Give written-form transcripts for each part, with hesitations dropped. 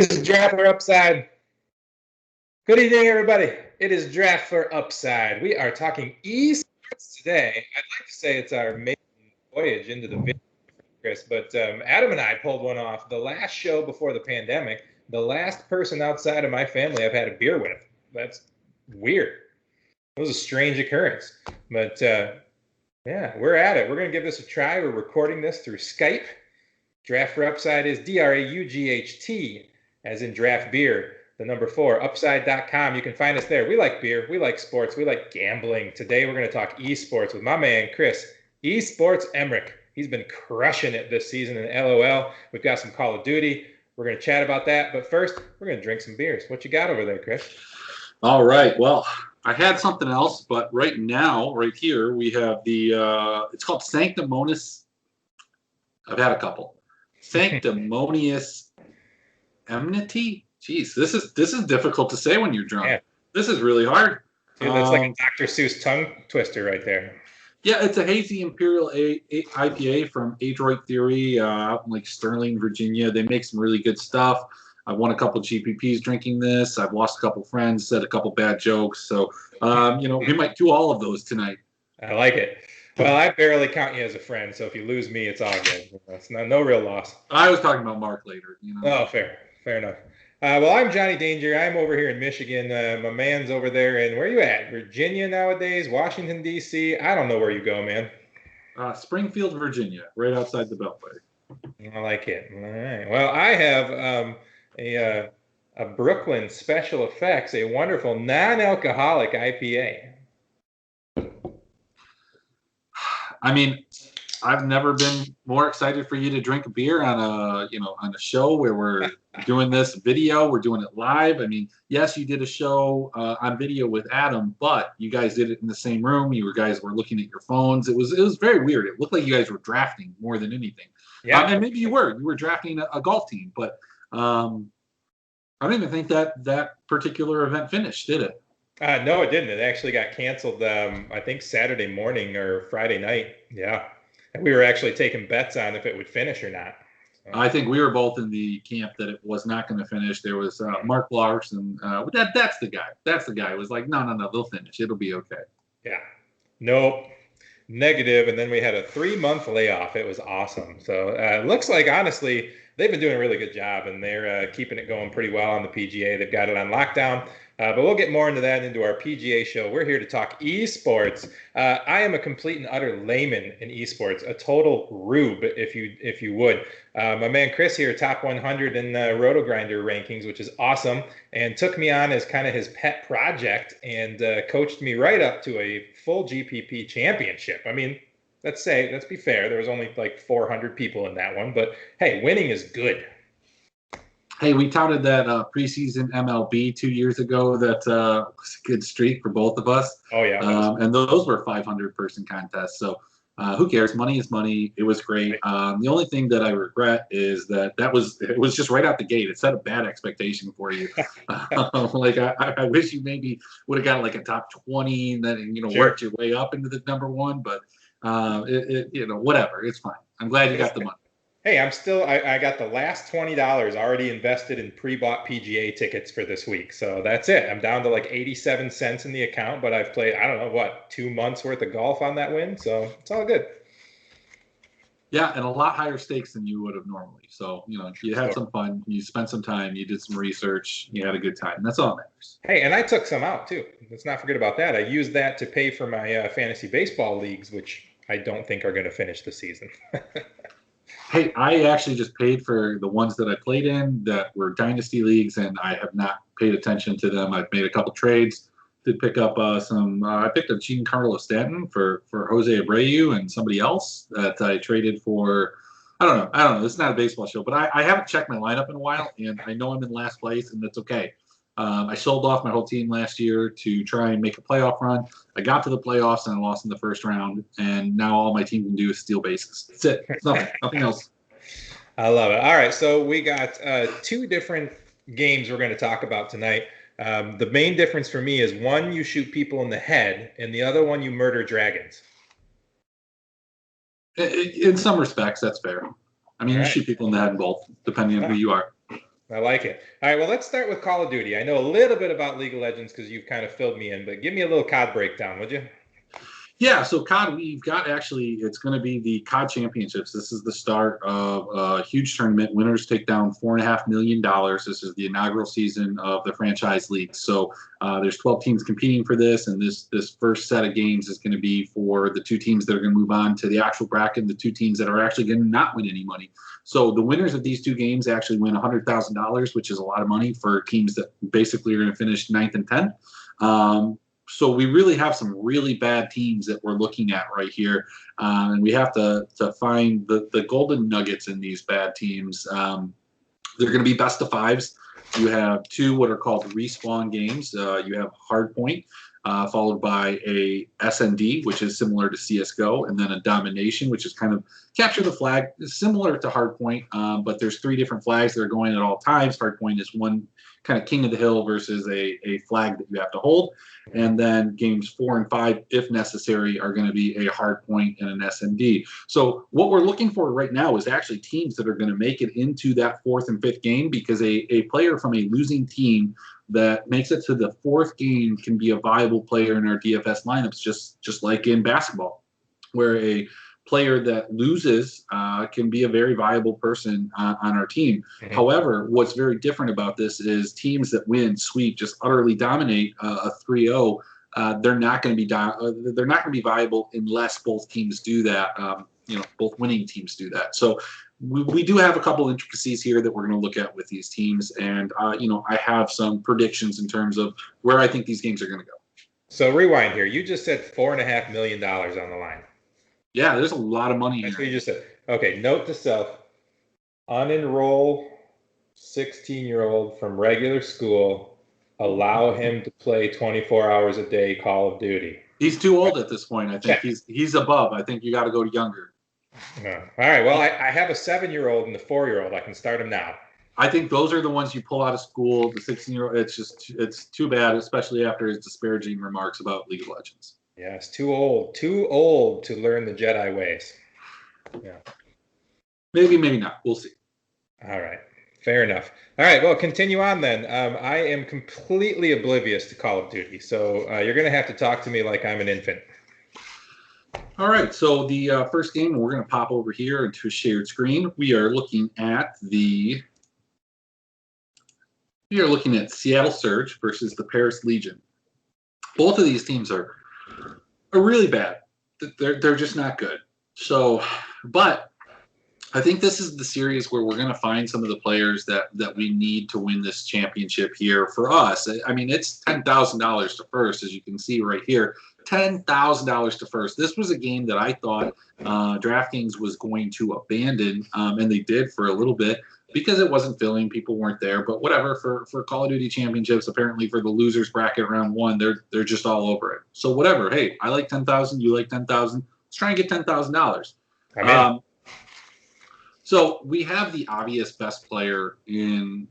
This is Draft for Upside. Good evening, everybody. It is Draft for Upside. We are talking esports today. I'd like to say it's our maiden voyage into the video, Chris, but Adam and I pulled one off. The last show before the pandemic, the last person outside of my family I've had a beer with. That's weird. It was a strange occurrence. But yeah, we're at it. We're going to give this a try. We're recording this through Skype. Draft for Upside is DRAUGHT, as in draft beer. The number 4, upside.com. You can find us there. We like beer. We like sports. We like gambling. Today we're going to talk esports with my man, Chris. Esports Emmerich. He's been crushing it this season in LOL. We've got some Call of Duty. We're going to chat about that. But first, we're going to drink some beers. What you got over there, Chris? All right. Well, I had something else, but right now, right here, we have the, it's called Sanctimonious. I've had a couple. Sanctimonious Enmity. Jeez, this is difficult to say when you're drunk. Yeah. This is really hard. Dude, that's like a Dr. Seuss tongue twister right there. Yeah, it's a hazy Imperial IPA from Adroit Theory out in like Sterling, Virginia. They make some really good stuff. I've won a couple GPPs drinking this. I've lost a couple friends, said a couple bad jokes. So, we might do all of those tonight. I like it. Well, I barely count you as a friend, so if you lose me, it's all good. It's no real loss. I was talking about Mark later. Oh, fair enough. Well, I'm Johnny Danger. I'm over here in Michigan. My man's over there. And where are you at? Virginia nowadays? Washington, D.C.? I don't know where you go, man. Springfield, Virginia, right outside the Beltway. I like it. All right. Well, I have a Brooklyn Special Effects, a wonderful non-alcoholic IPA. I mean, I've never been more excited for you to drink a beer on a show where we're doing this video. We're doing it live. I mean, yes, you did a show on video with Adam, but you guys did it in the same room. You guys were looking at your phones. It was very weird. It looked like you guys were drafting more than anything. Yeah, and maybe you were drafting a golf team, but I don't even think that particular event finished, did it? No, it didn't. It actually got canceled. I think Saturday morning or Friday night. Yeah. And we were actually taking bets on if it would finish or not. So. I think we were both in the camp that it was not going to finish. There was Mark Larson. That's the guy. That's the guy. It was like, no, they'll finish. It'll be okay. Yeah. Nope. Negative. And then we had a 3-month layoff. It was awesome. So it looks like, honestly, they've been doing a really good job, and they're keeping it going pretty well on the PGA. They've got it on lockdown. But we'll get more into that into our PGA show. We're here to talk esports. I am a complete and utter layman in esports, a total rube, if you would. My man Chris here, top 100 in the Roto Grinder rankings, which is awesome, and took me on as kind of his pet project and coached me right up to a full GPP championship. I mean, let's be fair. There was only like 400 people in that one, but hey, winning is good. Hey, we touted that preseason MLB 2 years ago. That was a good streak for both of us. Oh, yeah. And those were 500-person contests. So who cares? Money is money. It was great. The only thing that I regret is it was just right out the gate. It set a bad expectation for you. Like I wish you maybe would have got like a top 20 and then worked your way up into the number one. But whatever. It's fine. I'm glad you got the money. Hey, I got the last $20 already invested in pre-bought PGA tickets for this week. So that's it. I'm down to like 87 cents in the account, but I've played, 2 months worth of golf on that win. So it's all good. Yeah, and a lot higher stakes than you would have normally. So, you had some fun. You spent some time. You did some research. You had a good time. That's all that matters. Hey, and I took some out too. Let's not forget about that. I used that to pay for my fantasy baseball leagues, which I don't think are going to finish the season. Hey, I actually just paid for the ones that I played in that were dynasty leagues, and I have not paid attention to them. I've made a couple trades. Did pick up some. I picked up Giancarlo Stanton for Jose Abreu and somebody else that I traded for. I don't know. This is not a baseball show, but I haven't checked my lineup in a while, and I know I'm in last place, and that's okay. I sold off my whole team last year to try and make a playoff run. I got to the playoffs and I lost in the first round, and now all my team can do is steal bases. That's it. It's nothing else. I love it. All right, so we got 2 different games we're going to talk about tonight. The main difference for me is one, you shoot people in the head, and the other one, you murder dragons. In some respects, that's fair. I mean, you shoot people in the head in both, depending on who you are. I like it. All right, well, let's start with Call of Duty. I know a little bit about League of Legends because you've kind of filled me in, but give me a little COD breakdown, would you? Yeah, so COD, we've got actually, it's going to be the COD Championships. This is the start of a huge tournament. Winners take down $4.5 million. This is the inaugural season of the franchise league. So there's 12 teams competing for this, and this first set of games is going to be for the two teams that are going to move on to the actual bracket, and the two teams that are actually going to not win any money. So the winners of these two games actually win $100,000, which is a lot of money for teams that basically are going to finish 9th and 10th. So we really have some really bad teams that we're looking at right here, and we have to find the golden nuggets in these bad teams. They're going to be best of fives. You have two what are called respawn games. You have Hardpoint, followed by a SND, which is similar to CSGO, and then a Domination, which is kind of capture the flag, similar to Hardpoint, but there's three different flags that are going at all times. Hardpoint is one kind of king of the hill versus a flag that you have to hold. And then games 4 and 5, if necessary, are going to be a Hardpoint and an SND. So what we're looking for right now is actually teams that are going to make it into that 4th and 5th game, because a player from a losing team that makes it to the 4th game can be a viable player in our DFS lineups, just like in basketball, where a player that loses can be a very viable person on our team. Mm-hmm. However, what's very different about this is teams that win, sweep, just utterly dominate a 3-0. They're not going to be viable unless both teams do that. Both winning teams do that. So we do have a couple intricacies here that we're going to look at with these teams, and I have some predictions in terms of where I think these games are going to go. So rewind here. You just said $4.5 million on the line. Yeah, there's a lot of money. That's what you just said. Okay, note to self: unenroll 16-year-old from regular school. Allow him to play 24 hours a day Call of Duty. He's too old at this point. I think he's above. I think you got to go younger. All right. Well, I have a 7-year-old and a 4-year-old. I can start him now. I think those are the ones you pull out of school. The 16-year-old, it's too bad, especially after his disparaging remarks about League of Legends. Yes, too old to learn the Jedi ways. Yeah. Maybe not. We'll see. All right. Fair enough. All right. Well, continue on then. I am completely oblivious to Call of Duty, so you're going to have to talk to me like I'm an infant. All right. So the first game, we're going to pop over here into a shared screen. We are looking at Seattle Surge versus the Paris Legion. Both of these teams are really bad. They're just not good. So, but I think this is the series where we're going to find some of the players that we need to win this championship here for us. I mean, it's $10,000 to first, as you can see right here. $10,000 to first. This was a game that I thought DraftKings was going to abandon, and they did for a little bit because it wasn't filling. People weren't there, but whatever. For Call of Duty championships, apparently for the losers bracket round 1, they're just all over it. So whatever. Hey, I like 10,000. You like 10,000. Let's try and get $10,000. So we have the obvious best player in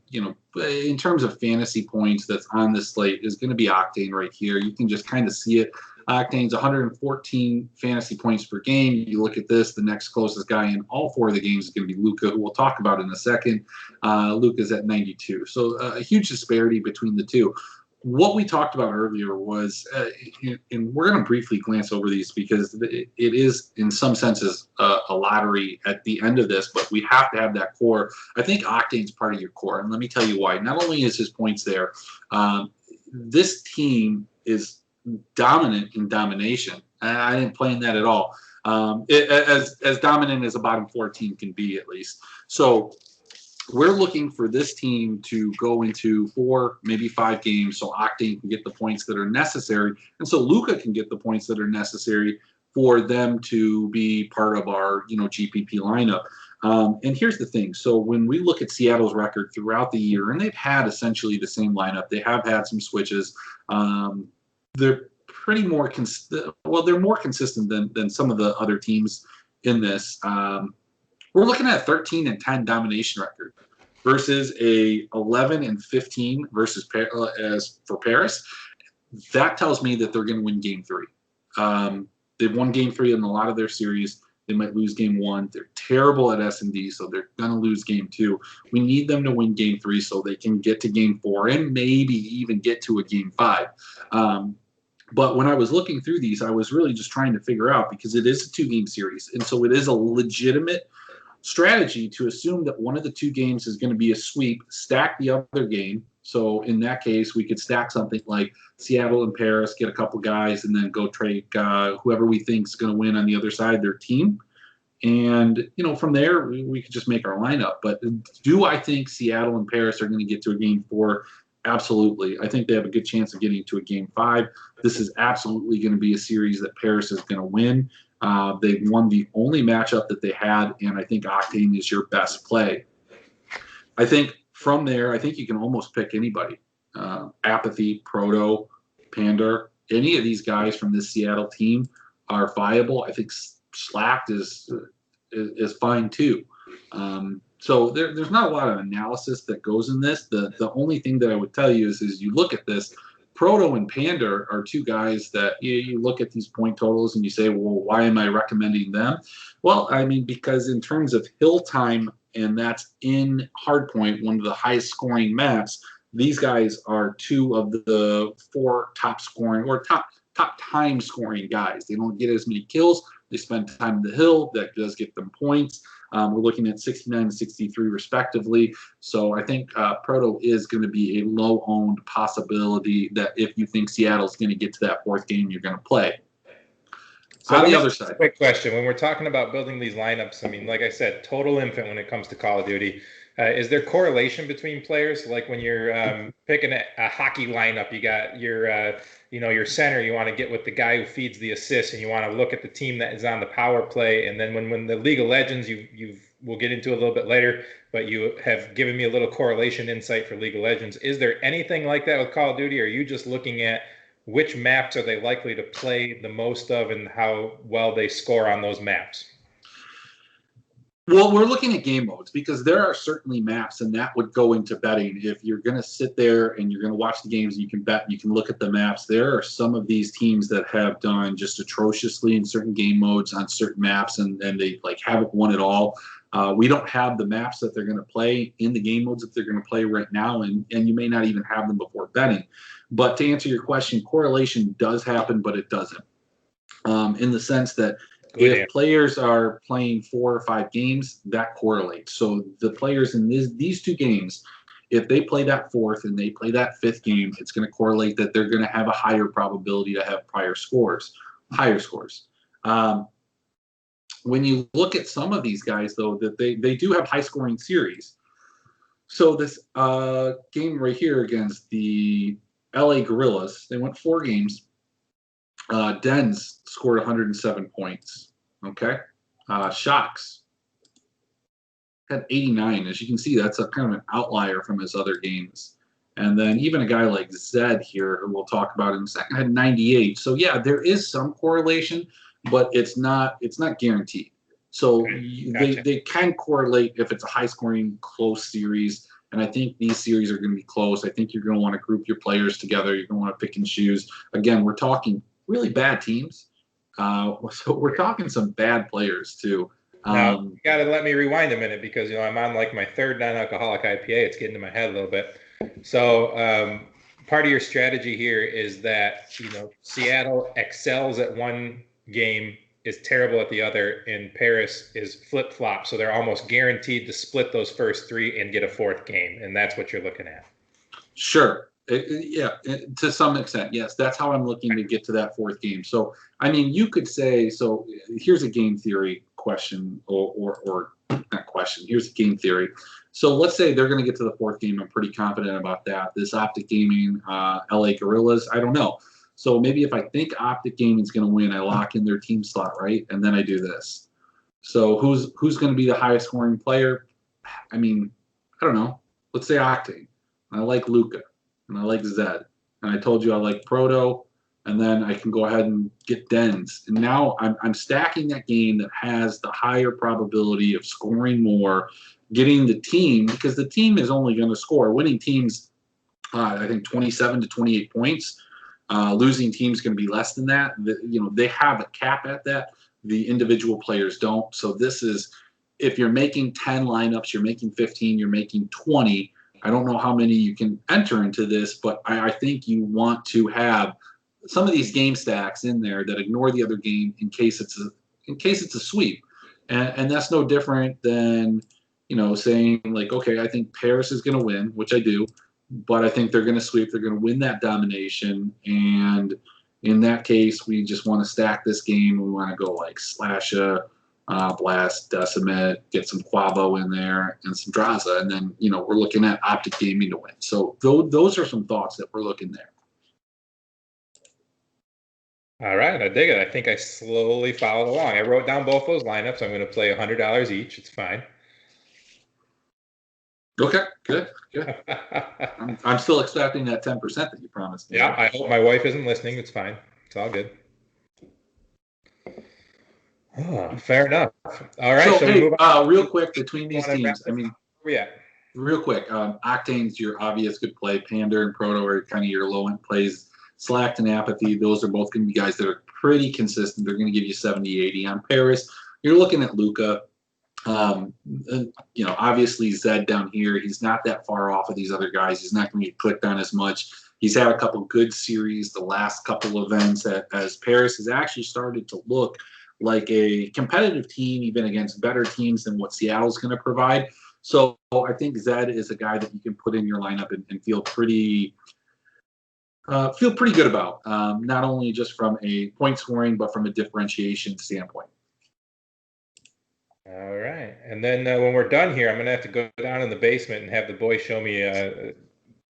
terms of fantasy points that's on this slate is going to be Octane right here. You can just kind of see it. Octane's 114 fantasy points per game. You look at this, the next closest guy in all 4 of the games is going to be Luca, who we'll talk about in a second. Luca's at 92. So a huge disparity between the two. What we talked about earlier was, and we're going to briefly glance over these because it is, in some senses, a lottery at the end of this, but we have to have that core. I think Octane's part of your core, and let me tell you why. Not only is his points there, this team is dominant in domination. I didn't play in that at all. As dominant as a bottom 4 team can be, at least. So we're looking for this team to go into 4, maybe 5 games so Octane can get the points that are necessary, and so Luca can get the points that are necessary for them to be part of our GPP lineup. And here's the thing. So when we look at Seattle's record throughout the year, and they've had essentially the same lineup, they have had some switches. They're pretty more they're more consistent than some of the other teams in this. We're looking at a 13-10 domination record versus a 11-15 versus as for Paris. That tells me that they're going to win Game 3. They've won Game 3 in a lot of their series. They might lose game 1. They're terrible at S&D, so they're going to lose game 2. We need them to win game 3 so they can get to game 4 and maybe even get to a game 5. But when I was looking through these, I was really just trying to figure out, because it is a 2-game series, and so it is a legitimate strategy to assume that one of the 2 games is going to be a sweep, stack the other game. So in that case, we could stack something like Seattle and Paris, get a couple guys, and then go trade whoever we think is going to win on the other side, their team. And, from there, we could just make our lineup. But do I think Seattle and Paris are going to get to a game 4? Absolutely. I think they have a good chance of getting to a game 5. This is absolutely going to be a series that Paris is going to win. They've won the only matchup that they had, and I think Octane is your best play. I think from there, I think you can almost pick anybody. Apathy, Proto, Pander, any of these guys from this Seattle team are viable. I think Slacked is fine too. So there's not a lot of analysis that goes in this. The only thing that I would tell you is you look at this, Proto and Pander are 2 guys that you look at these point totals and you say, well, why am I recommending them? Well, I mean, because in terms of hill time, and that's in Hardpoint, one of the highest scoring maps, these guys are 2 of the 4 top scoring or top time scoring guys. They don't get as many kills. They spend time in the hill. That does get them points. We're looking at 69 and 63 respectively. So I think Proto is going to be a low-owned possibility that if you think Seattle's going to get to that 4th game, you're going to play. So on the other side. Quick question. When we're talking about building these lineups, I mean, like I said, total infant when it comes to Call of Duty. Is there correlation between players? Like when you're picking a hockey lineup, you got your center, you want to get with the guy who feeds the assist, and you want to look at the team that is on the power play. And then when the League of Legends, we'll get into a little bit later, but you have given me a little correlation insight for League of Legends. Is there anything like that with Call of Duty? Or are you just looking at which maps are they likely to play the most of and how well they score on those maps? Well, we're looking at game modes because there are certainly maps, and that would go into betting. If you're going to sit there and you're going to watch the games, you can bet, and you can look at the maps. There are some of these teams that have done just atrociously in certain game modes on certain maps, and they haven't won at all. We don't have the maps that they're going to play in the game modes that they're going to play right now, and you may not even have them before betting. But to answer your question, correlation does happen, but it doesn't. In the sense that if players are playing 4 or 5 games, that correlates. So the players in these 2 games, if they play that 4th and they play that 5th game, it's going to correlate that they're going to have a higher probability to have higher scores. When you look at some of these guys, though, that they do have high-scoring series. So this game right here against the LA Gorillas, they went 4 games. Dens scored 107 points. Okay. Shocks had 89. As you can see, that's a kind of an outlier from his other games. And then even a guy like Zed here, who we'll talk about in a second, had 98. So yeah, there is some correlation, but it's not guaranteed. So gotcha. They can correlate if it's a high-scoring, close series. And I think these series are going to be close. I think you're going to want to group your players together. You're going to want to pick and choose. Again, we're talking really bad teams. So we're talking some bad players too. Now, you got to let me rewind a minute because I'm on like my 3rd non-alcoholic IPA. It's getting to my head a little bit. So part of your strategy here is that Seattle excels at one game, is terrible at the other, and Paris is flip-flop. So they're almost guaranteed to split those first 3 and get a 4th game, and that's what you're looking at. Sure. To some extent, yes. That's how I'm looking to get to that 4th game. So, I mean, you could say, so here's a game theory question, or not question. Here's a game theory. So let's say they're going to get to the 4th game. I'm pretty confident about that. This Optic Gaming, LA Gorillas, I don't know. So maybe if I think Optic Gaming is going to win, I lock in their team slot, right? And then I do this. So who's going to be the highest scoring player? I mean, I don't know. Let's say Octane. I like Luca. And I like Zed. And I told you I like Proto. And then I can go ahead and get Dens. And now I'm stacking that game that has the higher probability of scoring more, getting the team, because the team is only going to score. Winning teams, I think 27 to 28 points. Losing teams going to be less than that. They have a cap at that. the individual players don't. So this is, if you're making 10 lineups, you're making 15, you're making 20. I don't know how many you can enter into this, but I think you want to have some of these game stacks in there that ignore the other game in case it's a sweep. And that's no different than, saying like, okay, I think Paris is going to win, which I do, but I think they're going to sweep. They're going to win that domination. And in that case, we just want to stack this game. We want to go like Slasha, Blast, Decimate, get some Quavo in there and some Draza. And then, we're looking at Optic Gaming to win. So those are some thoughts that we're looking there. All right, I dig it. I think I slowly followed along. I wrote down both those lineups. I'm going to play $100 each. It's fine. Okay, good. I'm still expecting that 10% that you promised me. Yeah, I hope my wife isn't listening. It's fine. It's all good. Oh, fair enough. All right. So hey, real quick, between these teams, yeah. Real quick, Octane's your obvious good play. Pander and Proto are kind of your low-end plays. Slacked and Apathy, those are both going to be guys that are pretty consistent. They're going to give you 70, 80. On Paris, you're looking at Luca. Obviously Zed down here, he's not that far off of these other guys. He's not going to get clicked on as much. He's had a couple good series the last couple events as Paris has actually started to look like a competitive team, even against better teams than what Seattle's going to provide. So I think Zed is a guy that you can put in your lineup and feel pretty good about, not only just from a point scoring, but from a differentiation standpoint. All right. And then when we're done here, I'm going to have to go down in the basement and have the boy show me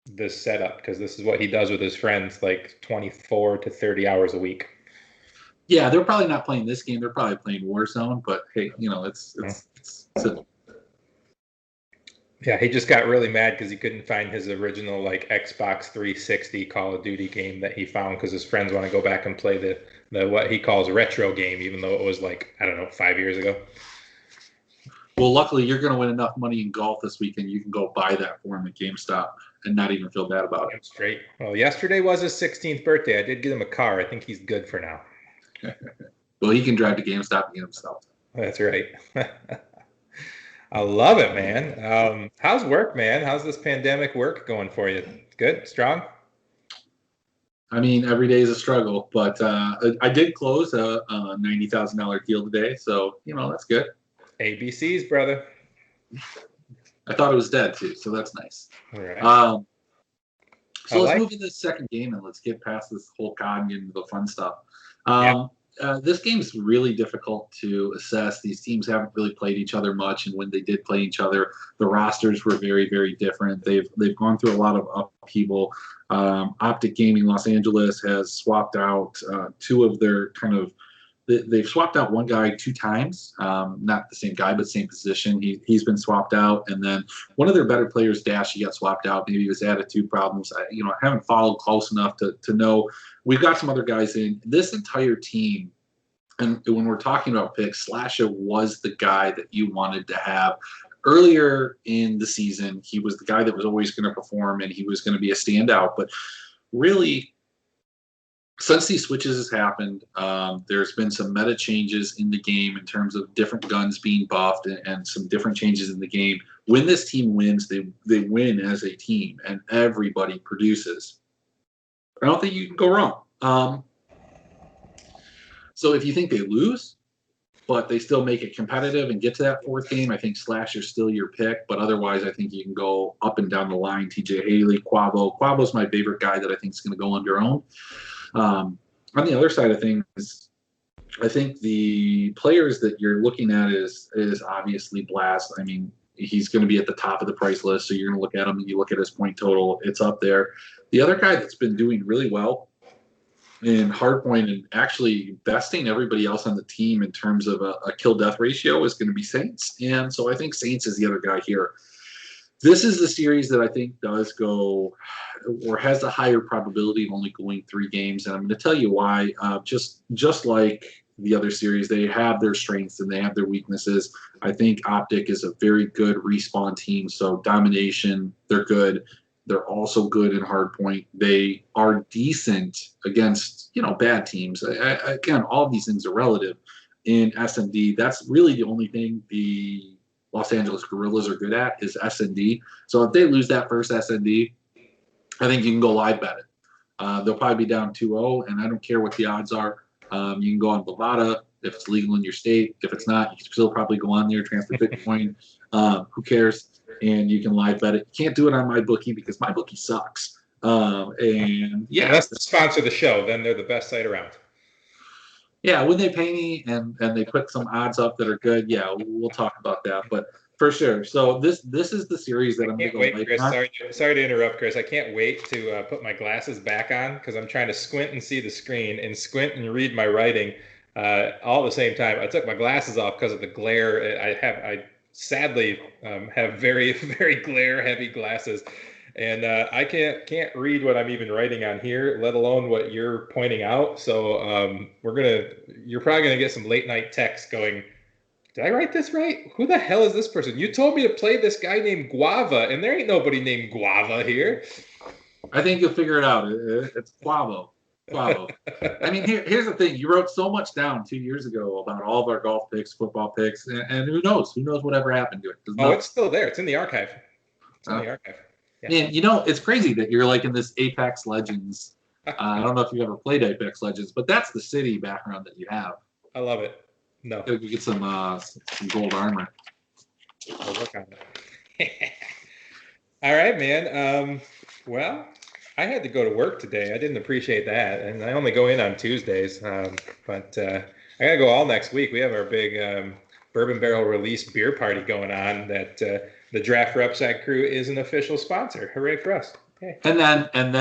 this setup, because this is what he does with his friends, like 24 to 30 hours a week. Yeah, they're probably not playing this game. They're probably playing Warzone, but hey, it's simple. Yeah, he just got really mad because he couldn't find his original like Xbox 360 Call of Duty game that he found, because his friends want to go back and play the what he calls retro game, even though it was like, I don't know, 5 years ago. Well, luckily you're going to win enough money in golf this weekend. You can go buy that for him at GameStop and not even feel bad about it. Straight. Well, yesterday was his 16th birthday. I did get him a car. I think he's good for now. Well, he can drive to GameStop and get himself. That's right. I love it, man. How's work, man? How's this pandemic work going for you? Good? Strong? I mean, every day is a struggle, but I did close a $90,000 deal today, so, that's good. ABCs, brother. I thought it was dead, too, so that's nice. All right. So let's move to the second game, and let's get past this whole COD and get into the fun stuff. This game is really difficult to assess. These teams haven't really played each other much, and when they did play each other, the rosters were very, very different. They've gone through a lot of upheaval. Optic Gaming Los Angeles has swapped out two of their they've swapped out one guy 2 times, not the same guy, but same position. He's been swapped out, and then one of their better players, Dash, he got swapped out. Maybe it was attitude problems. I haven't followed close enough to know. We've got some other guys in this entire team, and when we're talking about picks, Slasha was the guy that you wanted to have earlier in the season. He was the guy that was always going to perform, and he was going to be a standout. But really, since these switches has happened, there's been some meta changes in the game in terms of different guns being buffed and some different changes in the game. When this team wins, they win as a team, and everybody produces. I don't think you can go wrong. So if you think they lose, but they still make it competitive and get to that 4th game, I think Slasher's still your pick. But otherwise, I think you can go up and down the line. TJ Haley, Quavo. Quavo's my favorite guy that I think is going to go on their own. On the other side of things, I think the players that you're looking at is obviously Blast. I mean, he's going to be at the top of the price list, so you're going to look at him and you look at his point total, it's up there. The other guy that's been doing really well in hardpoint and actually besting everybody else on the team in terms of a kill-death ratio is going to be Saints. And so I think Saints is the other guy here. This is the series that I think does go or has a higher probability of only going 3 games. And I'm going to tell you why. Just like the other series, they have their strengths and they have their weaknesses. I think Optic is a very good respawn team. So domination, they're good. They're also good in hardpoint. They are decent against, bad teams. Again, all of these things are relative. in S&D. That's really the only thing the Los Angeles Guerrillas are good at is S&D. So if they lose that first S&D, I think you can go live bet it. They'll probably be down 2-0, and I don't care what the odds are. You can go on Bovada if it's legal in your state. If it's not, you can still probably go on there, transfer Bitcoin. Who cares? And you can live bet it. You can't do it on MyBookie because MyBookie sucks. And yeah, unless they sponsor the show, then they're the best site around. Yeah, when they pay me and they put some odds up that are good, yeah, we'll talk about that. But for sure. So this is the series that I'm going to go wait, Chris. on. Sorry to interrupt, Chris. I can't wait to put my glasses back on because I'm trying to squint and see the screen and squint and read my writing all at the same time. I took my glasses off because of the glare. I sadly have very, very glare heavy glasses. And I can't read what I'm even writing on here, let alone what you're pointing out. So you're probably gonna get some late night texts going, did I write this right? Who the hell is this person? You told me to play this guy named Guava, and there ain't nobody named Guava here. I think you'll figure it out. It's Guavo. I mean, here's the thing. You wrote so much down 2 years ago about all of our golf picks, football picks, and who knows? Who knows whatever happened to it? It's still there. It's in the archive. Yeah. And it's crazy that you're like in this Apex Legends. I don't know if you've ever played Apex Legends, but that's the city background that you have. I love it. No. Gotta get some gold armor. I'll work on it. All right, man. Well, I had to go to work today. I didn't appreciate that, and I only go in on Tuesdays. But I gotta go all next week. We have our big Bourbon Barrel release beer party going on. That the Draft for Upside crew is an official sponsor. Hooray for us! Okay. And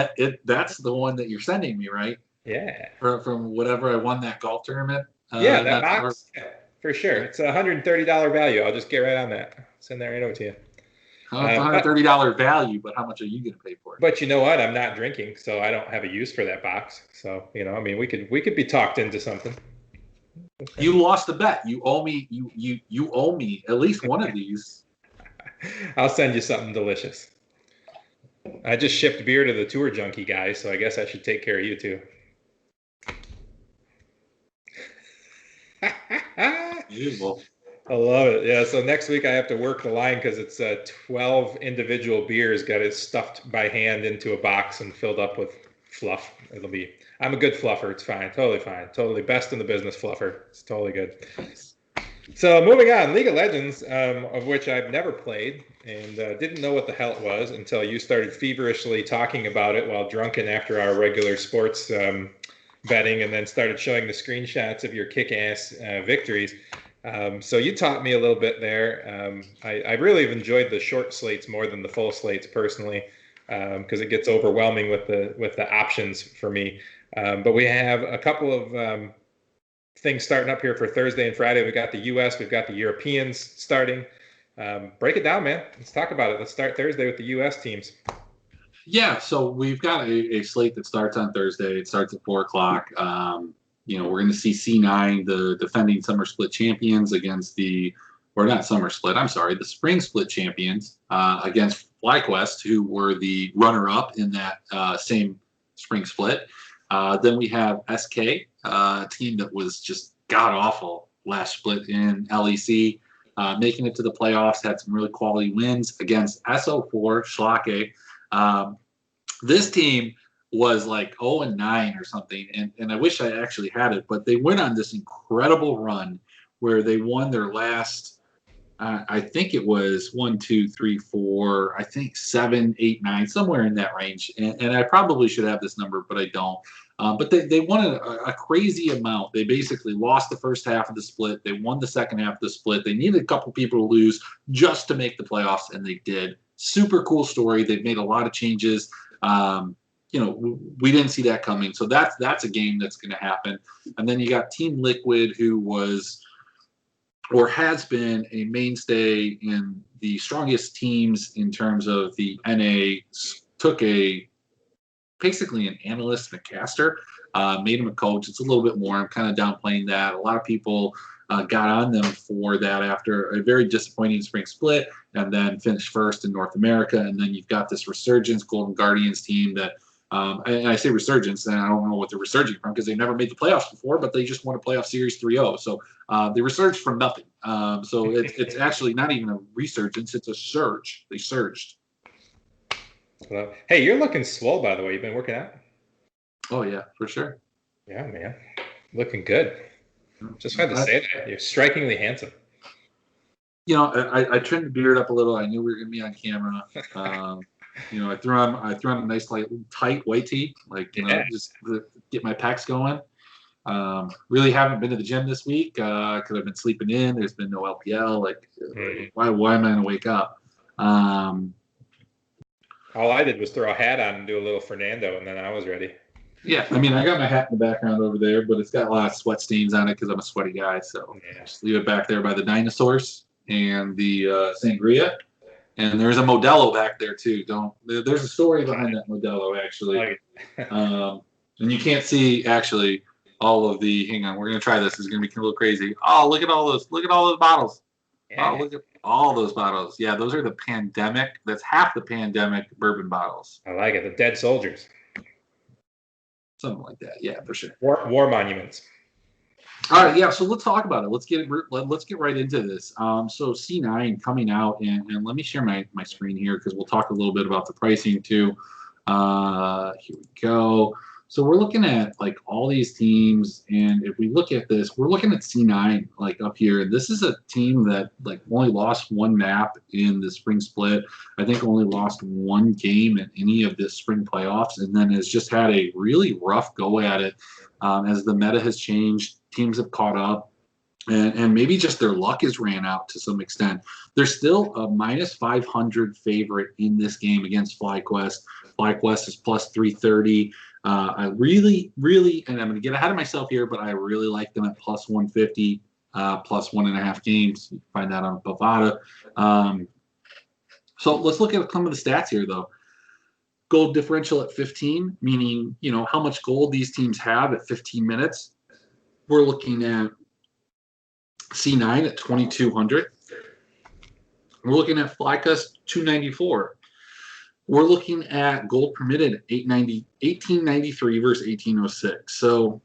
that's the one that you're sending me, right? Yeah. From whatever I won that golf tournament. Yeah, that box. Yeah, for sure. It's a $130 value. I'll just get right on that. Send that right over to you. It's $130 value, but how much are you going to pay for it? But you know what? I'm not drinking, so I don't have a use for that box. So I mean, we could be talked into something. Okay. You lost the bet. You owe me. You owe me at least one of these. I'll send you something delicious. I just shipped beer to the tour junkie guy, so I guess I should take care of you too. Beautiful. I love it. Yeah. So next week I have to work the line because it's 12 individual beers. Got it stuffed by hand into a box and filled up with fluff. I'm a good fluffer. It's fine. Totally fine. Totally best in the business fluffer. It's totally good. So moving on, League of Legends, of which I've never played and didn't know what the hell it was until you started feverishly talking about it while drunken after our regular sports betting, and then started showing the screenshots of your kick-ass victories. So you taught me a little bit there. I really have enjoyed the short slates more than the full slates personally, because it gets overwhelming with the options for me. But we have a couple of things starting up here for Thursday and Friday. We've got the U.S., we've got the Europeans starting. Break it down, man. Let's talk about it. Let's start Thursday with the U.S. teams. Yeah, so we've got a slate that starts on Thursday. It starts at 4 o'clock. We're going to see C9, the defending Summer Split champions, against the Spring Split champions against FlyQuest, who were the runner-up in that same Spring Split. Then we have SK, a team that was just god-awful last split in LEC, making it to the playoffs, had some really quality wins against SO4, Schlake. This team was like 0-9 or something, and I wish I actually had it, but they went on this incredible run where they won their last, I think it was 1, 2, 3, 4, I think 7, 8, 9, somewhere in that range. And I probably should have this number, but I don't. But they won a crazy amount. They basically lost the first half of the split. They won the second half of the split. They needed a couple people to lose just to make the playoffs, and they did. Super cool story. They've made a lot of changes. We didn't see that coming. So that's a game that's going to happen. And then you got Team Liquid, who was or has been a mainstay in the strongest teams in terms of the NA, took basically an analyst and a caster, made him a coach. It's a little bit more. I'm kind of downplaying that. A lot of people got on them for that after a very disappointing spring split and then finished first in North America. And then you've got this resurgence Golden Guardians team that And I say resurgence, and I don't know what they're resurging from because they've never made the playoffs before, but they just won a playoff series 3-0. So they resurged from nothing. So it's actually not even a resurgence; it's a surge. They surged. Well, hey, you're looking swole, by the way. You've been working out? Oh yeah, for sure. Yeah, man, looking good. Just had to say that you're strikingly handsome. You know, I trimmed the beard up a little. I knew we were going to be on camera. You know, I threw on a nice tight white tee, like just to get my pecs going. Really haven't been to the gym this week because I've been sleeping in. There's been no LPL. Like why am I going to wake up? All I did was throw a hat on and do a little Fernando, and then I was ready. Yeah, I mean, I got my hat in the background over there, but it's got a lot of sweat stains on it because I'm a sweaty guy. So just leave it back there by the dinosaurs and the sangria. And there's a Modelo back there too. There's a story behind that Modelo actually. And you can't see actually all of the. Hang on, we're gonna try this. It's gonna be a little crazy. Oh, look at all those! Look at all those bottles. Yeah. Oh, look at all those bottles. Yeah, those are the pandemic. That's half the pandemic bourbon bottles. I like it. The dead soldiers. Something like that. Yeah, for sure. War monuments. All right, yeah. So let's talk about it. Let's get right into this. So C9 coming out, and let me share my screen here because we'll talk a little bit about the pricing too. Here we go. So we're looking at like all these teams, and if we look at this, we're looking at C9 like up here. And this is a team that like only lost one map in the spring split. I think only lost one game in any of the spring playoffs, and then has just had a really rough go at it as the meta has changed. Teams have caught up, and maybe just their luck has ran out to some extent. They're still a minus 500 favorite in this game against FlyQuest. FlyQuest is plus 330. I really, and I'm going to get ahead of myself here, but I really like them at plus 150, plus 1.5 games. You can find that on Bovada. So let's look at some of the stats here, though. Gold differential at 15, meaning, you know, how much gold these teams have at 15 minutes. We're looking at C9 at 2,200. We're looking at FlyQuest 294. We're looking at gold permitted 1893 versus 1806. So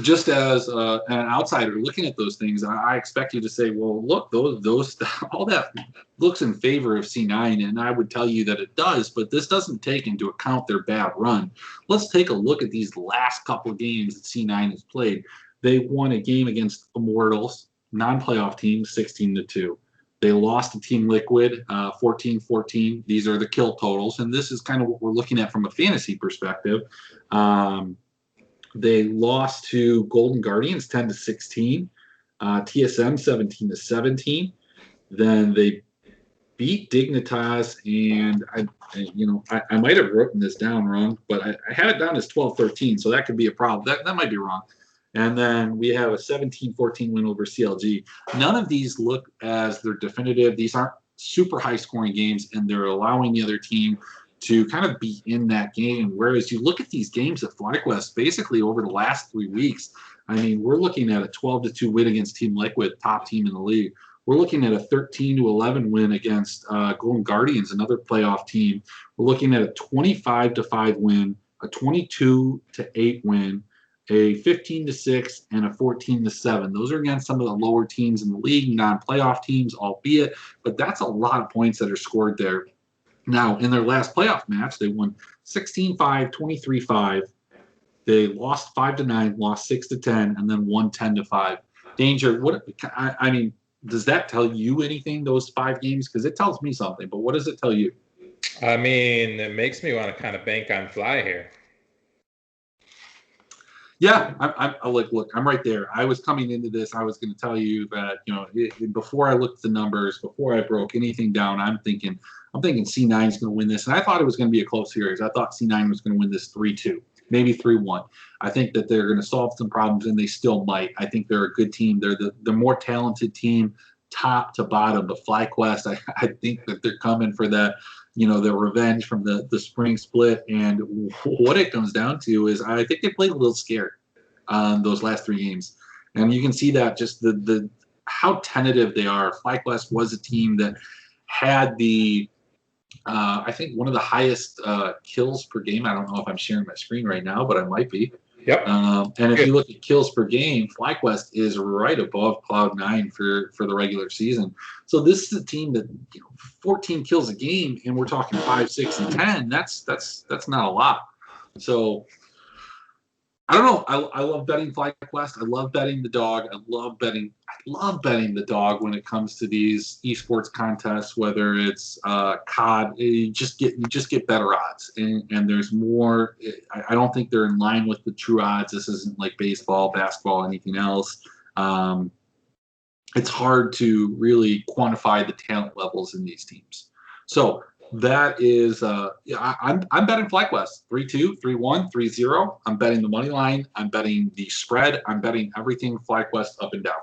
just as an outsider looking at those things, I expect you to say, well, look, those all that looks in favor of C9, and I would tell you that it does, but this doesn't take into account their bad run. Let's take a look at these last couple of games that C9 has played. They won a game against Immortals, non-playoff team, 16-2. They lost to Team Liquid, 14-14. These are the kill totals, and this is kind of what we're looking at from a fantasy perspective. They lost to Golden Guardians 10-16, TSM 17-17. Then they beat Dignitas, and I might have written this down wrong, but I had it down as 12-13, so that could be a problem. That might be wrong. And then we have a 17-14 win over CLG. None of these look as they're definitive. These aren't super high scoring games, and they're allowing the other team to kind of be in that game. Whereas you look at these games at FlyQuest, basically over the last 3 weeks, I mean, we're looking at a 12-2 win against Team Liquid, top team in the league. We're looking at a 13-11 win against Golden Guardians, another playoff team. We're looking at a 25-5 win, a 22-8 win, a 15-6, and a 14-7. Those are against some of the lower teams in the league, non-playoff teams, albeit, but that's a lot of points that are scored there. Now, in their last playoff match, they won 16-5, 23-5. They lost 5-9, lost 6-10, and then won 10-5. Danger, I mean, does that tell you anything, those 5 games? Because it tells me something, but what does it tell you? I mean, it makes me want to kind of bank on Fly here. Yeah, I'm like, look, I'm right there. I was coming into this. I was going to tell you that, before I looked at the numbers, before I broke anything down, I'm thinking C9 is going to win this. And I thought it was going to be a close series. I thought C9 was going to win this 3-2, maybe 3-1. I think that they're going to solve some problems, and they still might. I think they're a good team. They're the more talented team, top to bottom. But FlyQuest, I think that they're coming for that. The revenge from the spring split. And what it comes down to is I think they played a little scared those last 3 games. And you can see that just the how tentative they are. FlyQuest was a team that had the I think one of the highest kills per game. I don't know if I'm sharing my screen right now, but I might be. Yep. And if you look at kills per game, FlyQuest is right above Cloud9 for the regular season. So this is a team that 14 kills a game, and we're talking 5, 6, and 10. That's not a lot. So I don't know. I love betting FlyQuest. I love betting the dog. I love betting the dog when it comes to these esports contests. Whether it's CoD, you just get better odds, and there's more. I don't think they're in line with the true odds. This isn't like baseball, basketball, anything else. It's hard to really quantify the talent levels in these teams. So that is, I'm betting FlyQuest 3-2, 3-1, 3-0. I'm betting the money line. I'm betting the spread. I'm betting everything FlyQuest up and down.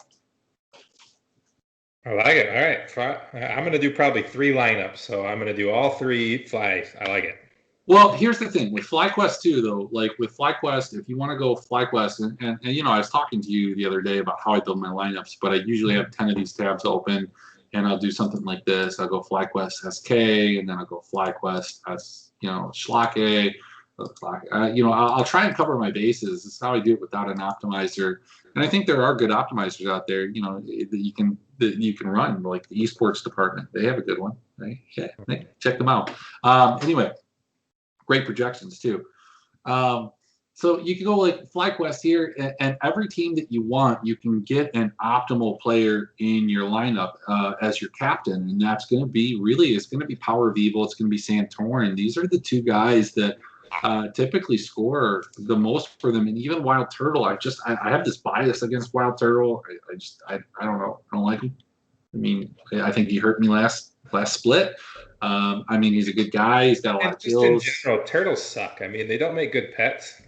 I like it. All right. I'm going to do probably 3 lineups. So I'm going to do all 3 flies. I like it. Well, here's the thing with FlyQuest too, though. Like with FlyQuest, if you want to go FlyQuest, and I was talking to you the other day about how I build my lineups, but I usually have 10 of these tabs open, and I'll do something like this. I'll go FlyQuest SK, and then I'll go FlyQuest Schlake. I'll try and cover my bases. This is how I do it without an optimizer. And I think there are good optimizers out there, that you can run, like the esports department. They have a good one. Right? Yeah, check them out. Anyway. Great projections too. So you can go like FlyQuest here, and every team that you want, you can get an optimal player in your lineup as your captain, and that's going to be it's going to be Power of Evil, it's going to be Santorin. These are the 2 guys that typically score the most for them, and even Wild Turtle. I have this bias against Wild Turtle. I don't know. I don't like him. I mean, I think he hurt me last split. He's a good guy. He's got a lot of kills. In general, turtles suck. I mean, they don't make good pets.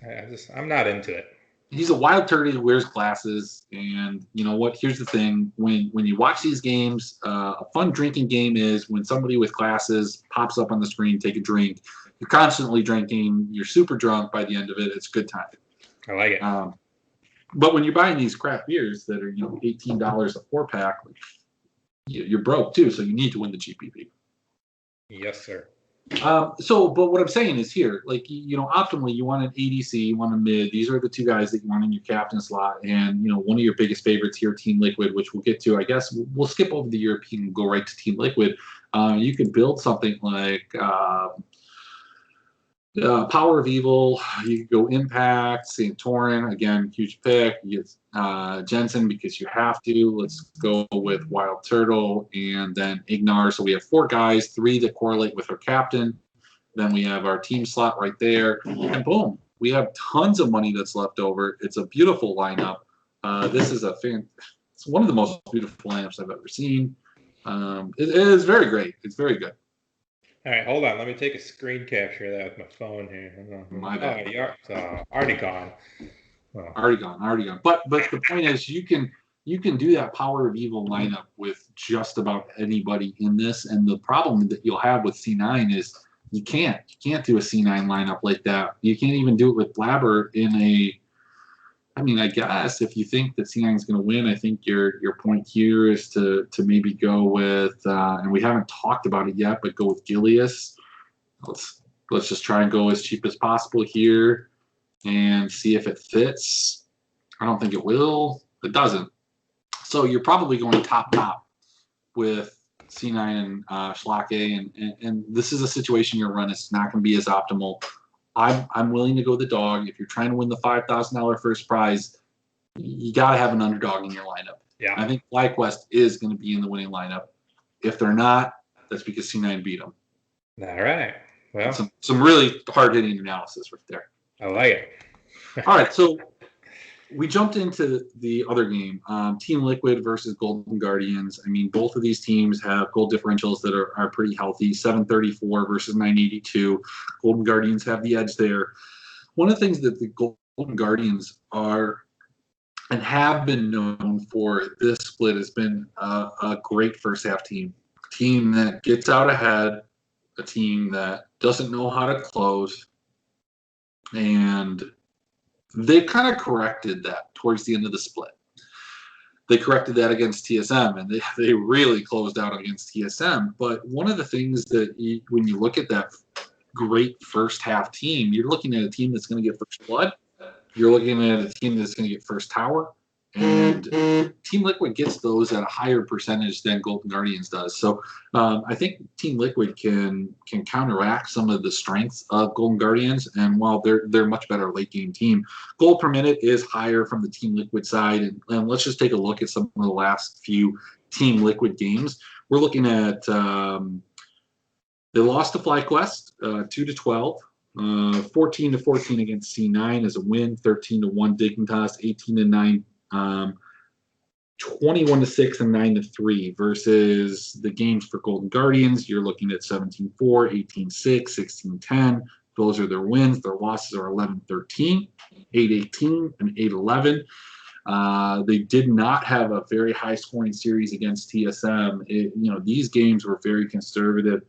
I'm not into it. He's a wild turtle who wears glasses, and you know what? Here's the thing: when you watch these games, a fun drinking game is when somebody with glasses pops up on the screen, take a drink. You're constantly drinking. You're super drunk by the end of it. It's a good time. I like it. But when you're buying these craft beers that are $18 a 4-pack, you're broke too. So you need to win the GPP. Yes, sir. But what I'm saying is here, like, optimally, you want an ADC, you want a mid. These are the 2 guys that you want in your captain slot. And, one of your biggest favorites here, Team Liquid, which we'll get to. I guess we'll skip over the European and go right to Team Liquid. You could build something like Power of Evil. You could go Impact, Santorin, again, huge pick. You get Jensen because you have to. Let's go with Wild Turtle and then Ignar. So we have 4 guys, 3 that correlate with our captain. Then we have our team slot right there. And boom, we have tons of money that's left over. It's a beautiful lineup. This is it's one of the most beautiful lineups I've ever seen. It is very great. It's very good. All right, hold on. Let me take a screen capture of that with my phone here. My bad. Oh, you're already gone. Well, already gone. But the point is, you can do that Power of Evil lineup with just about anybody in this. And the problem that you'll have with C9 is you can't do a C9 lineup like that. You can't even do it with Blabber in a. I mean, I guess if you think that C9 is going to win, I think your point here is to maybe go with, and we haven't talked about it yet, but go with Gilius. Let's just try and go as cheap as possible here and see if it fits. I don't think it will. It doesn't. So you're probably going top with C9 and Schlake, and this is a situation you're running. It's not going to be as optimal. I'm willing to go the dog. If you're trying to win the $5,000 first prize, you got to have an underdog in your lineup. Yeah. I think FlyQuest is going to be in the winning lineup. If they're not, that's because C9 beat them. All right. Well, some really hard-hitting analysis right there. I like it. All right, so we jumped into the other game, Team Liquid versus Golden Guardians. I mean, both of these teams have goal differentials that are pretty healthy, 734 versus 982. Golden Guardians have the edge there. One of the things that the Golden Guardians are and have been known for this split has been a great first half team. A team that gets out ahead, a team that doesn't know how to close, and they kind of corrected that towards the end of the split. They corrected that against TSM, and they really closed out against TSM. But one of the things that when you look at that great first half team, you're looking at a team that's going to get first blood. You're looking at a team that's going to get first tower. And Team Liquid gets those at a higher percentage than Golden Guardians does. So I think Team Liquid can counteract some of the strengths of Golden Guardians. And while they're a much better late game team, gold per minute is higher from the Team Liquid side. And let's just take a look at some of the last few Team Liquid games. We're looking at they lost to FlyQuest 2-12. 14-14 against C9 as a win. 13-1 Dignitas. 18-9. 21-6 and 9-3 versus the games for Golden Guardians. You're looking at 17-4, 18-6, 16-10. Those are their wins. Their losses are 11-13, 8-18, and 8-11. They did not have a very high scoring series against TSM. These games were very conservative.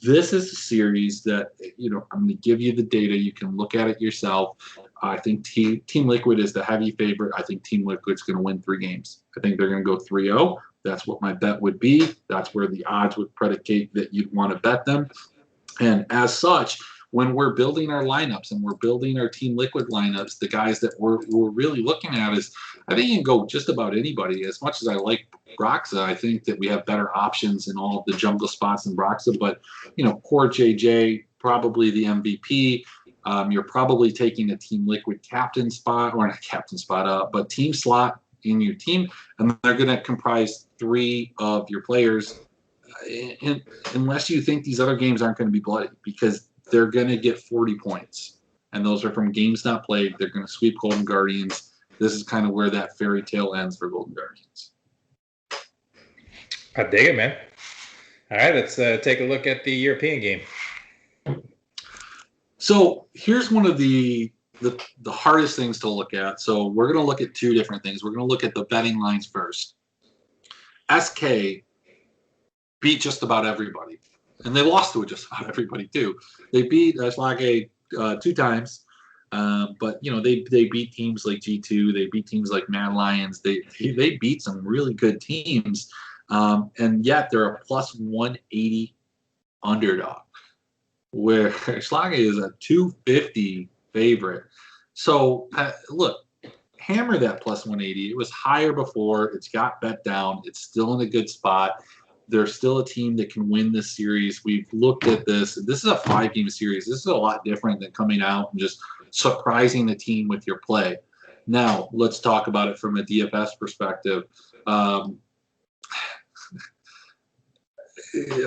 This is a series that, I'm going to give you the data. You can look at it yourself. I think Team Liquid is the heavy favorite. I think Team Liquid's going to win 3 games. I think they're going to go 3-0. That's what my bet would be. That's where the odds would predicate that you'd want to bet them. And as such, when we're building our lineups and we're building our Team Liquid lineups, the guys that we're really looking at is, I think you can go just about anybody. As much as I like Broxa, I think that we have better options in all of the jungle spots in Broxa. But, Core JJ, probably the MVP. You're probably taking a Team Liquid captain spot, or not captain spot, but team slot in your team. And they're going to comprise 3 of your players, unless you think these other games aren't going to be bloody, because they're going to get 40 points. And those are from games not played. They're going to sweep Golden Guardians. This is kind of where that fairy tale ends for Golden Guardians. I dig it, man. All right, let's take a look at the European game. So here's one of the hardest things to look at. So we're going to look at 2 different things. We're going to look at the betting lines first. SK beat just about everybody. And they lost to just about everybody, too. They beat Schlage 2 times. But, they beat teams like G2. They beat teams like Mad Lions. They beat some really good teams. And yet they're a plus 180 underdog, where Schlage is a 250 favorite. So, look, hammer that plus 180. It was higher before. It's got bet down. It's still in a good spot. They're still a team that can win this series. We've looked at this. This is a 5-game series. This is a lot different than coming out and just surprising the team with your play. Now, let's talk about it from a DFS perspective.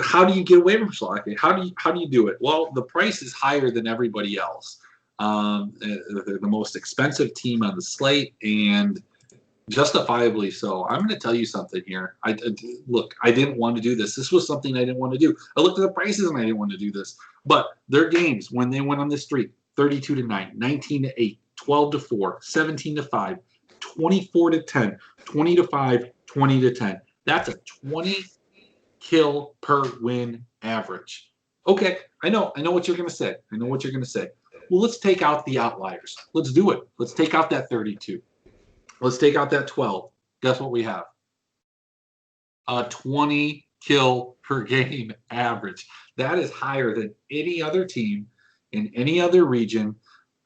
How do you get away from Schlage? How do you do it? Well, the price is higher than everybody else. They're the most expensive team on the slate, and justifiably so. I'm going to tell you something here. Look, I didn't want to do this. This was something I didn't want to do. I looked at the prices and I didn't want to do this. But their games, when they went on this streak, 32-9, 19-8, 12-4, 17-5, 24-10, 20-5, 20-10. That's a 20 kill per win average. Okay, I know what you're going to say. Well, let's take out the outliers. Let's do it. Let's take out that 32. Let's take out that 12. Guess what we have? A 20 kill per game average. That is higher than any other team in any other region,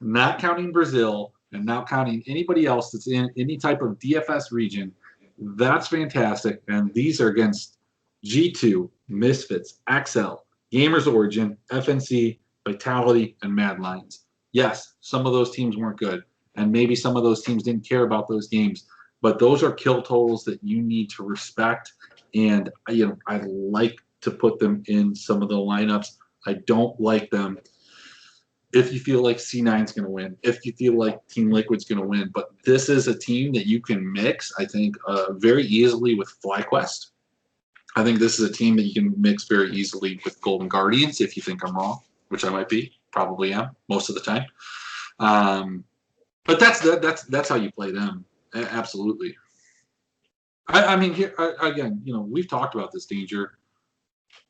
not counting Brazil and not counting anybody else that's in any type of DFS region. That's fantastic. And these are against G2, Misfits, XL, Gamers Origin, FNC, Vitality, and Mad Lions. Yes, some of those teams weren't good. And maybe some of those teams didn't care about those games, but those are kill totals that you need to respect. And I like to put them in some of the lineups. I don't like them if you feel like C9's going to win, if you feel like Team Liquid's going to win. But this is a team that you can mix, I think, very easily with FlyQuest. I think this is a team that you can mix very easily with Golden Guardians if you think I'm wrong, which I might be, probably am most of the time. But that's how you play them. Absolutely. I mean, here again, we've talked about this, Danger.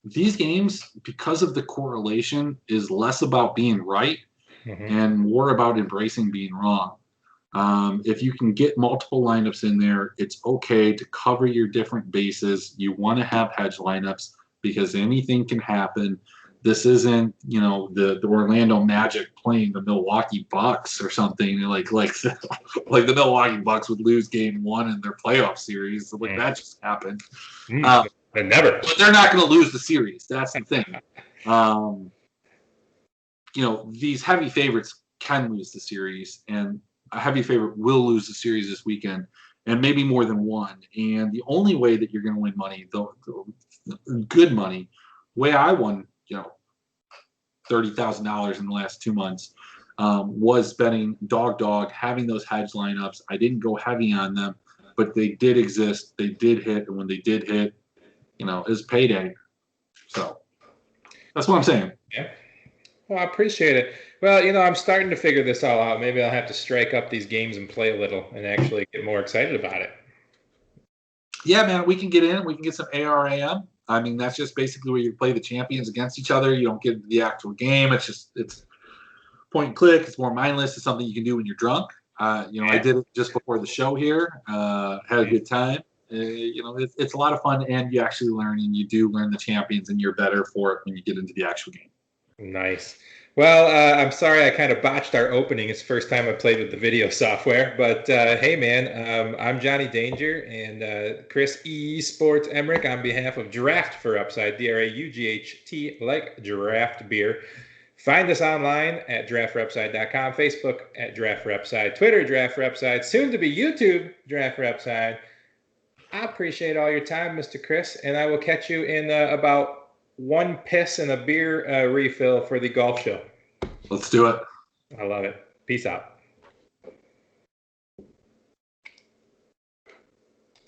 These games, because of the correlation, is less about being right and more about embracing being wrong. If you can get multiple lineups in there, it's okay to cover your different bases. You want to have hedge lineups because anything can happen. This isn't, the Orlando Magic playing the Milwaukee Bucks or something like like the Milwaukee Bucks would lose game one in their playoff series. Like that just happened. Never. But they're not going to lose the series. That's the thing. These heavy favorites can lose the series, and a heavy favorite will lose the series this weekend, and maybe more than one. And the only way that you're going to win money, the good money, way I won, $30,000 in the last 2 months, was betting dog, having those hedge lineups. I didn't go heavy on them, but they did exist. They did hit, and when they did hit, it was payday. So that's what I'm saying. Yeah. Well, I appreciate it. Well, I'm starting to figure this all out. Maybe I'll have to strike up these games and play a little and actually get more excited about it. Yeah, man, we can get in. We can get some ARAM. I mean, that's just basically where you play the champions against each other. You don't get into the actual game. It's point and click. It's more mindless. It's something you can do when you're drunk. I did it just before the show here. Had a good time. It's a lot of fun, and you actually learn, and you do learn the champions, and you're better for it when you get into the actual game. Nice. Well, I'm sorry I kind of botched our opening. It's the first time I played with the video software. But hey, man, I'm Jonny Danger and Chris ESports Emmerich on behalf of Draft for Upside, DRAUGHT, like draft beer. Find us online at draftforupside.com, Facebook at Draft for Upside, Twitter Draft for Upside, soon to be YouTube Draft for Upside. I appreciate all your time, Mr. Chris, and I will catch you in about one piss and a beer refill for the golf show. Let's do it. I love it. Peace out.